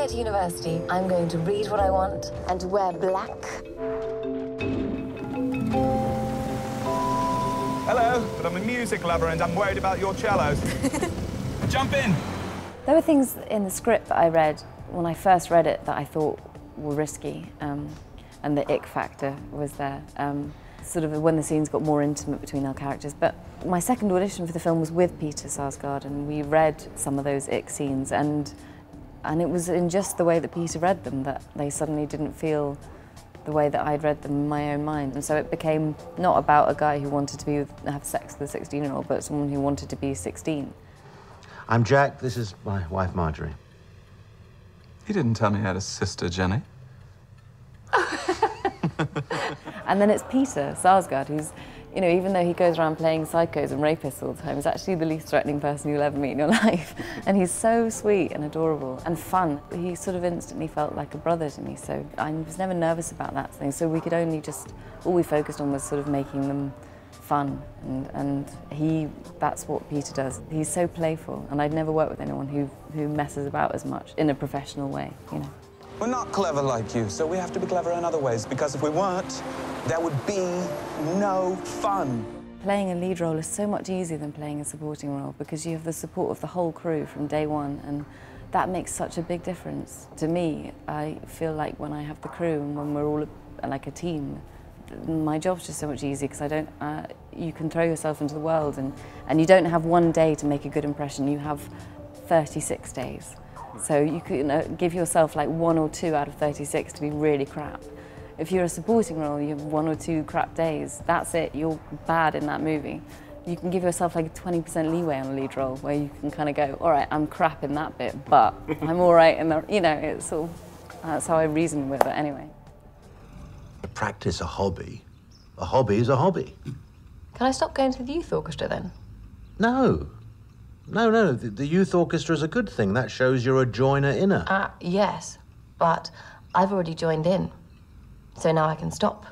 to university, I'm going to read what I want and to wear black. Hello, but I'm a music lover and I'm worried about your cellos. Jump in! There were things in the script that I read when I first read it that I thought were risky, and the ick factor was there. Sort of when the scenes got more intimate between our characters. But my second audition for the film was with Peter Sarsgaard, and we read some of those ick scenes, and it was in just the way that Peter read them that they suddenly didn't feel the way that I'd read them in my own mind. And so it became not about a guy who wanted to have sex with a 16-year-old, but someone who wanted to be 16. I'm Jack, this is my wife Marjorie. He didn't tell me he had a sister, Jenny. And then it's Peter Sarsgaard, who's, you know, even though he goes around playing psychos and rapists all the time, he's actually the least threatening person you'll ever meet in your life. And he's so sweet and adorable and fun. He sort of instantly felt like a brother to me, so I was never nervous about that thing. So we could only just, all we focused on was sort of making them fun, and that's what Peter does. He's so playful, and I'd never worked with anyone who messes about as much in a professional way, you know. We're not clever like you, so we have to be clever in other ways, because if we weren't, there would be no fun. Playing a lead role is so much easier than playing a supporting role, because you have the support of the whole crew from day one, and that makes such a big difference. To me, I feel like when I have the crew and when we're all like a team, my job's just so much easier, because you can throw yourself into the world, and you don't have one day to make a good impression, you have 36 days. So you can give yourself like 1 or 2 out of 36 to be really crap. If you're a supporting role, you have 1 or 2 crap days, that's it, you're bad in that movie. You can give yourself like a 20% leeway on a lead role, where you can kind of go, all right, I'm crap in that bit, but I'm all right in the, you know, it's sort of, that's how I reason with it anyway. Practice a hobby is a hobby. Can I stop going to the youth orchestra then? No. No, the youth orchestra is a good thing. That shows you're a joiner-inner. Yes, but I've already joined in, so now I can stop.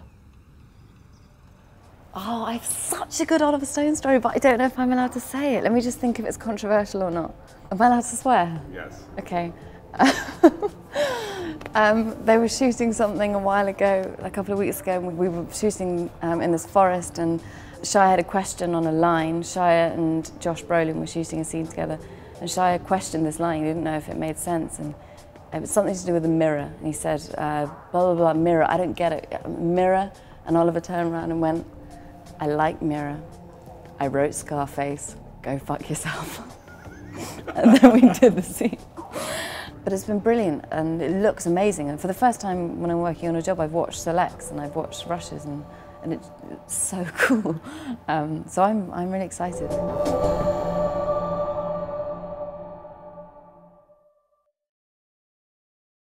Oh, I have such a good Oliver Stone story, but I don't know if I'm allowed to say it. Let me just think if it's controversial or not. Am I allowed to swear? Yes. Okay. They were shooting something a while ago, a couple of weeks ago, and we were shooting in this forest, and Shia had a question on a line. Shia and Josh Brolin were shooting a scene together, and Shia questioned this line. He didn't know if it made sense, and it was something to do with a mirror. And he said, blah, blah, blah, mirror, I don't get it, mirror. And Oliver turned around and went, I like mirror. I wrote Scarface, go fuck yourself. And then we did the scene. But it's been brilliant, and it looks amazing. And for the first time when I'm working on a job, I've watched selects and I've watched rushes, and it's so cool. So I'm really excited.